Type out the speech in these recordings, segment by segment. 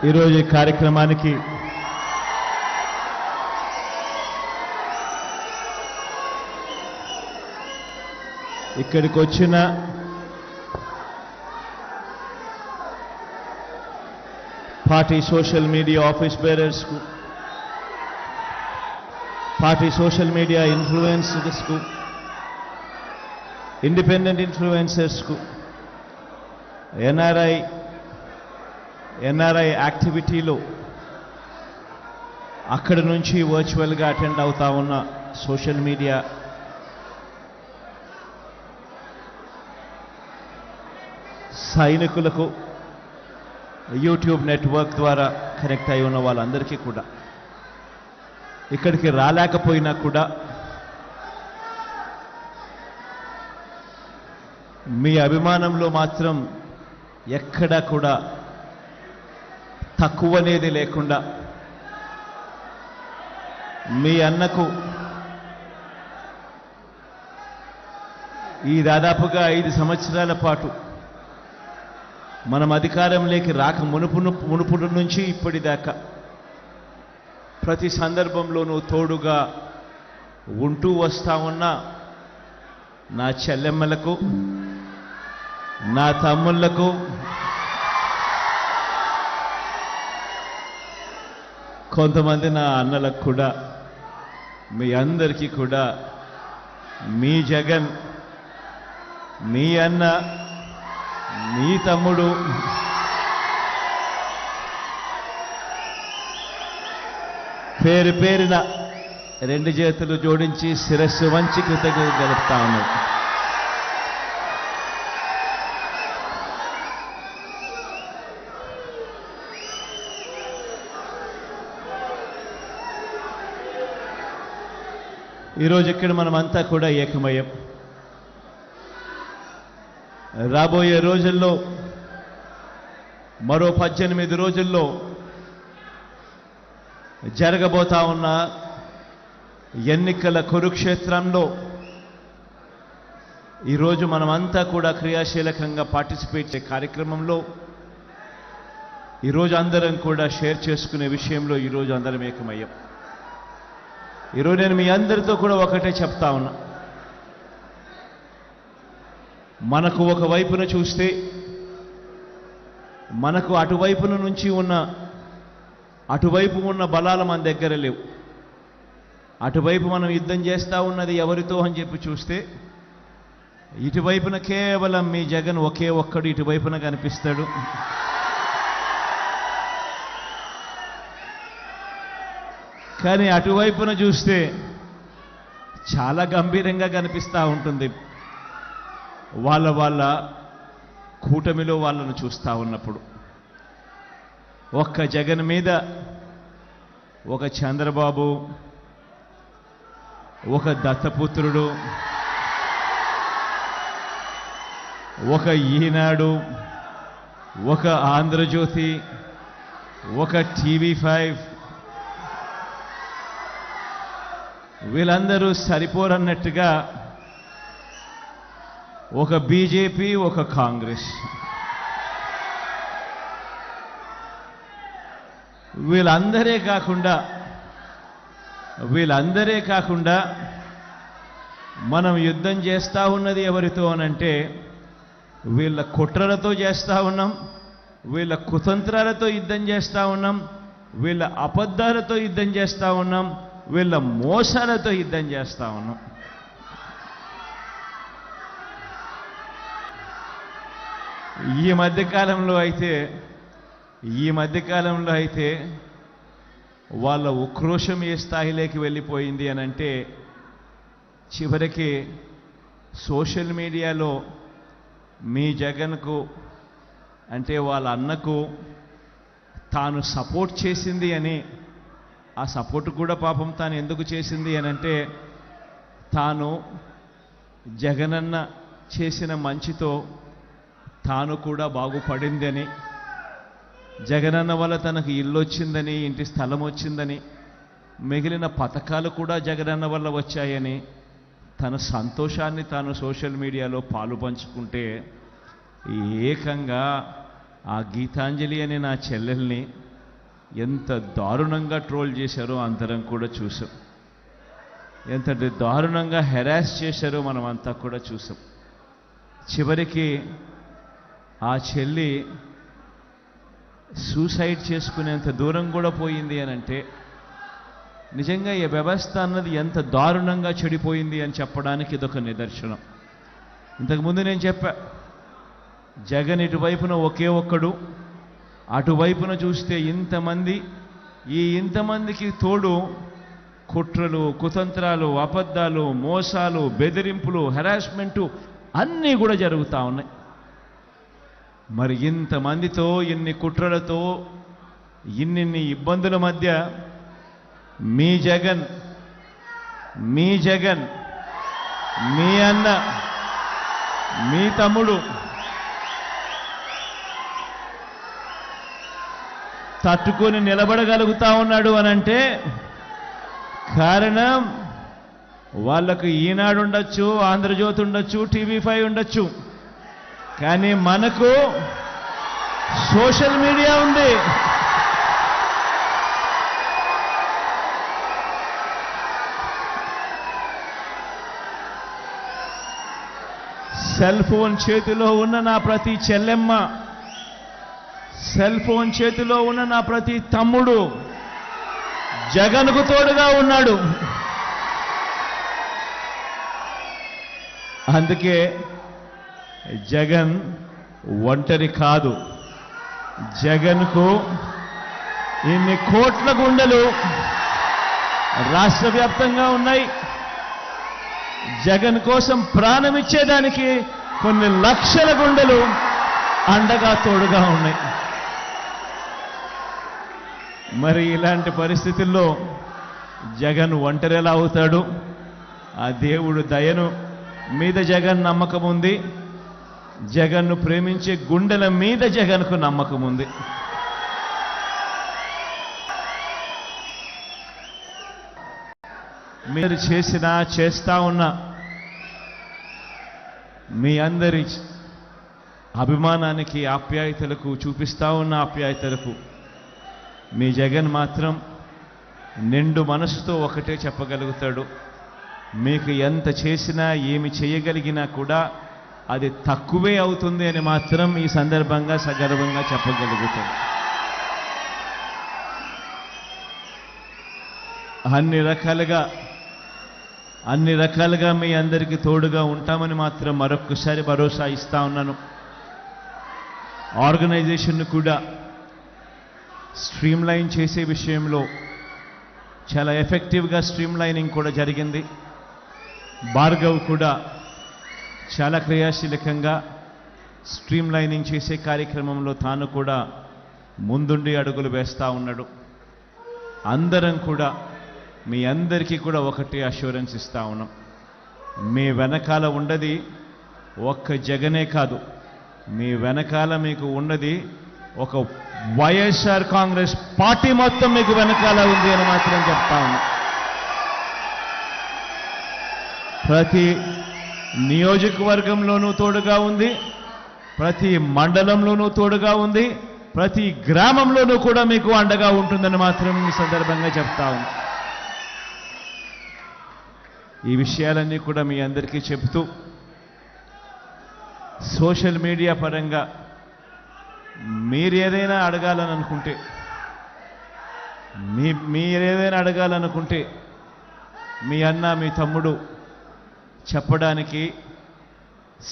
ఈరోజు ఈ కార్యక్రమానికి ఇక్కడికి వచ్చిన పార్టీ సోషల్ మీడియా ఆఫీస్ బేరర్స్కు, పార్టీ సోషల్ మీడియా ఇన్ఫ్లుయెన్సర్స్కు, ఇండిపెండెంట్ ఇన్ఫ్లుయెన్సర్స్కు, ఎన్ఆర్ఐ యాక్టివిటీలో అక్కడి నుంచి వర్చువల్గా అటెండ్ అవుతా ఉన్న సోషల్ మీడియా సైనికులకు, యూట్యూబ్ నెట్వర్క్ ద్వారా కనెక్ట్ అయి ఉన్న వాళ్ళందరికీ కూడా, ఇక్కడికి రాలేకపోయినా కూడా మీ అభిమానంలో మాత్రం ఎక్కడా కూడా తక్కువనేది లేకుండా మీ అన్నకు ఈ దాదాపుగా 5 సంవత్సరాల పాటు మనం అధికారంలోకి రాక మునుపుడు నుంచి ఇప్పటిదాకా ప్రతి సందర్భంలోనూ తోడుగా ఉంటూ వస్తా ఉన్న నా చెల్లెమ్మలకు, నా తమ్ముళ్లకు, కొంతమంది నా అన్నలకు కూడా, మీ అందరికీ కూడా మీ జగన్, మీ అన్న, మీ తమ్ముడు పేరు పేరున 2 చేతులు జోడించి శిరస్సు వంచి కృతజ్ఞతలు తెలుపుతా ఉన్నాడు. ఈరోజు ఇక్కడ మనమంతా కూడా ఏకమయ్యం. రాబోయే రోజుల్లో, మరో 18 రోజుల్లో జరగబోతా ఉన్న ఎన్నికల కురుక్షేత్రంలో ఈరోజు మనమంతా కూడా క్రియాశీలకంగా పార్టిసిపేట్ చేసే కార్యక్రమంలో ఈరోజు అందరం కూడా షేర్ చేసుకునే విషయంలో ఈరోజు అందరం ఏకమయ్యాం. ఈరోజు నేను మీ అందరితో కూడా ఒకటే చెప్తా ఉన్నా. మనకు ఒక వైపున చూస్తే మనకు అటువైపు ఉన్న బలాలు మన దగ్గర లేవు. అటువైపు మనం యుద్ధం చేస్తూ ఉన్నది ఎవరితో అని చెప్పి చూస్తే ఇటువైపున కేవలం మీ జగన్ ఒకే ఒక్కడు ఇటువైపున కనిపిస్తాడు. కానీ అటువైపున చూస్తే చాలా గంభీరంగా కనిపిస్తూ ఉంటుంది. వాళ్ళ కూటమిలో వాళ్ళను చూస్తూ ఉన్నప్పుడు ఒక్క జగన్ మీద ఒక చంద్రబాబు, ఒక దత్తపుత్రుడు, ఒక ఈనాడు, ఒక ఆంధ్రజ్యోతి, ఒక టీవీ5 వీళ్ళందరూ సరిపోరన్నట్టుగా ఒక బీజేపీ, ఒక కాంగ్రెస్, వీళ్ళందరే కాకుండా మనం యుద్ధం చేస్తూ ఉన్నది ఎవరితో అనంటే వీళ్ళ కుట్రలతో చేస్తూ ఉన్నాం, వీళ్ళ కుతంత్రాలతో యుద్ధం చేస్తూ ఉన్నాం, వీళ్ళ అబద్ధాలతో యుద్ధం చేస్తూ ఉన్నాం, వీళ్ళ మోసాలతో యుద్ధం చేస్తూ ఉన్నాం. ఈ మధ్యకాలంలో అయితే వాళ్ళ ఉక్రోషం ఏ స్థాయిలోకి వెళ్ళిపోయింది అనంటే చివరికి సోషల్ మీడియాలో మీ జగన్కు అంటే వాళ్ళ అన్నకు తాను సపోర్ట్ చేసింది అని, ఆ సపోర్ట్ కూడా పాపం తాను ఎందుకు చేసింది అనంటే తాను జగనన్న చేసిన మంచితో తాను కూడా బాగుపడిందని, జగనన్న వల్ల తనకు ఇల్లు వచ్చిందని, ఇంటి స్థలం వచ్చిందని, మిగిలిన పథకాలు కూడా జగనన్న వల్ల వచ్చాయని తన సంతోషాన్ని తాను సోషల్ మీడియాలో పాలు పంచుకుంటే ఏకంగా ఆ గీతాంజలి అనే నా చెల్లెల్ని ఎంత దారుణంగా ట్రోల్ చేశారో అందరం కూడా చూసాం. ఎంత దారుణంగా హెరాస్ చేశారో మనం అంతా కూడా చూసాం. చివరికి ఆ చెల్లి సూసైడ్ చేసుకునేంత దూరం కూడా పోయింది అని అంటే నిజంగా ఈ వ్యవస్థ అన్నది ఎంత దారుణంగా చెడిపోయింది అని చెప్పడానికి ఇదొక నిదర్శనం. ఇంతకుముందు నేను చెప్పా, జగన్ ఇటువైపున ఒకే ఒక్కడు, అటువైపున చూస్తే ఇంతమంది. ఈ ఇంతమందికి తోడు కుట్రలు, కుతంత్రాలు, అబద్ధాలు, మోసాలు, బెదిరింపులు, హెరాస్మెంటు అన్నీ కూడా జరుగుతూ ఉన్నాయి. మరి ఇంతమందితో, ఇన్ని కుట్రలతో, ఇన్నిన్ని ఇబ్బందుల మధ్య మీ జగన్, మీ అన్న, మీ తమ్ముడు తట్టుకొని నిలబడగలుగుతా ఉన్నాడు అనంటే కారణం వాళ్ళకు ఈనాడు ఉండొచ్చు, ఆంధ్రజ్యోతి ఉండొచ్చు, టీవీ5 ఉండొచ్చు, కానీ మనకు సోషల్ మీడియా ఉంది. సెల్ ఫోన్ చేతిలో ఉన్న నా ప్రతి చెల్లెమ్మ, సెల్ ఫోన్ చేతిలో ఉన్న నా ప్రతి తమ్ముడు జగన్కు తోడుగా ఉన్నాడు. అందుకే జగన్ ఒంటరి కాదు. జగన్కు ఇన్ని కోట్ల గుండెలు రాష్ట్ర వ్యాప్తంగా ఉన్నాయి. జగన్ కోసం ప్రాణమిచ్చేదానికి కొన్ని లక్షల గుండెలు అండగా తోడుగా ఉన్నాయి. మరి ఇలాంటి పరిస్థితుల్లో జగన్ ఒంటరి ఎలా అవుతాడు? ఆ దేవుడు దయను మీద జగన్ నమ్మకం ఉంది. జగన్ను ప్రేమించే గుండెల మీద జగన్కు నమ్మకం ఉంది. మీరు చేస్తా ఉన్న మీ అందరి అభిమానానికి, ఆప్యాయతలకు, చూపిస్తా ఉన్న ఆప్యాయతలకు మీ జగన్ మాత్రం నిండు మనసుతో ఒకటే చెప్పగలుగుతాడు, మీకు ఎంత చేసినా, ఏమి చేయగలిగినా కూడా అది తక్కువే అవుతుంది అని మాత్రం ఈ సందర్భంగా సగర్వంగా చెప్పగలుగుతాడు. అన్ని రకాలుగా మీ అందరికీ తోడుగా ఉంటామని మాత్రం మరొక్కసారి భరోసా ఇస్తా ఉన్నాను. ఆర్గనైజేషన్ను కూడా స్ట్రీమ్లైన్ చేసే విషయంలో చాలా ఎఫెక్టివ్గా స్ట్రీమ్లైనింగ్ కూడా జరిగింది. భార్గవ్ కూడా చాలా క్రియాశీలకంగా స్ట్రీమ్లైనింగ్ చేసే కార్యక్రమంలో తాను కూడా ముందుండి అడుగులు వేస్తూ ఉన్నాడు. అందరం కూడా మీ అందరికీ కూడా ఒకటి అష్యూరెన్స్ ఇస్తా ఉన్నాం, మీ వెనకాల ఉన్నది ఒక్క జగనే కాదు, మీ వెనకాల మీకు ఉన్నది ఒక వైఎస్ఆర్ కాంగ్రెస్ పార్టీ మొత్తం మీకు వెనకాల ఉంది అని మాత్రం చెప్తా ఉన్నాం. ప్రతి నియోజకవర్గంలోనూ తోడుగా ఉంది, ప్రతి మండలంలోనూ తోడుగా ఉంది, ప్రతి గ్రామంలోనూ కూడా మీకు అండగా ఉంటుందని మాత్రం ఈ సందర్భంగా చెప్తా ఉంది. ఈ విషయాలన్నీ కూడా మీ అందరికీ చెబుతూ సోషల్ మీడియా పరంగా మీరేదైనా అడగాలనుకుంటే మీ అన్న, మీ తమ్ముడు చెప్పడానికి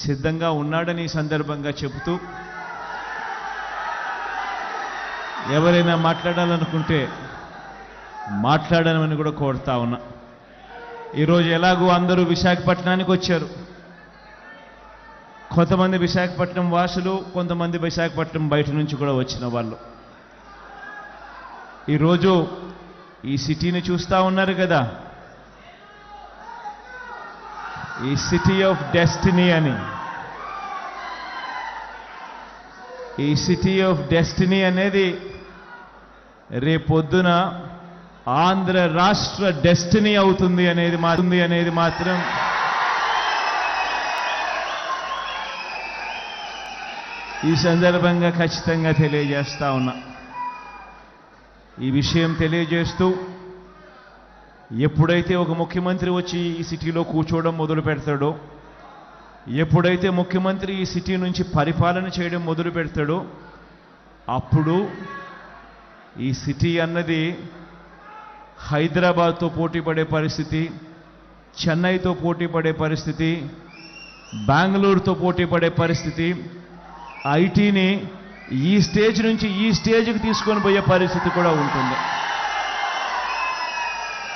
సిద్ధంగా ఉన్నాడని ఈ సందర్భంగా చెబుతూ, ఎవరైనా మాట్లాడాలనుకుంటే మాట్లాడమని కూడా కోరుతా ఉన్నా. ఈరోజు ఎలాగూ అందరూ విశాఖపట్నానికి వచ్చారు. కొంతమంది విశాఖపట్నం వాసులు, కొంతమంది విశాఖపట్నం బయట నుంచి కూడా వచ్చిన వాళ్ళు. ఈరోజు ఈ సిటీని చూస్తూ ఉన్నారు కదా, ఈ సిటీ ఆఫ్ డెస్టినీ అని. ఈ సిటీ ఆఫ్ డెస్టినీ అనేది రేపొద్దున ఆంధ్ర రాష్ట్ర డెస్టినీ అవుతుంది అనేది మాత్రం ఈ సందర్భంగా ఖచ్చితంగా తెలియజేస్తా ఉన్నా. ఈ విషయం తెలియజేస్తూ ఎప్పుడైతే ఒక ముఖ్యమంత్రి వచ్చి ఈ సిటీలో కూర్చోవడం మొదలు పెడతాడో, ఎప్పుడైతే ముఖ్యమంత్రి ఈ సిటీ నుంచి పరిపాలన చేయడం మొదలు పెడతాడో, అప్పుడు ఈ సిటీ అన్నది హైదరాబాద్తో పోటీ పడే పరిస్థితి, చెన్నైతో పోటీ పడే పరిస్థితి, బెంగళూరుతో పోటీ పడే పరిస్థితి, ఐటీని ఈ స్టేజ్ నుంచి ఈ స్టేజ్కి తీసుకొని పోయే పరిస్థితి కూడా ఉంటుంది.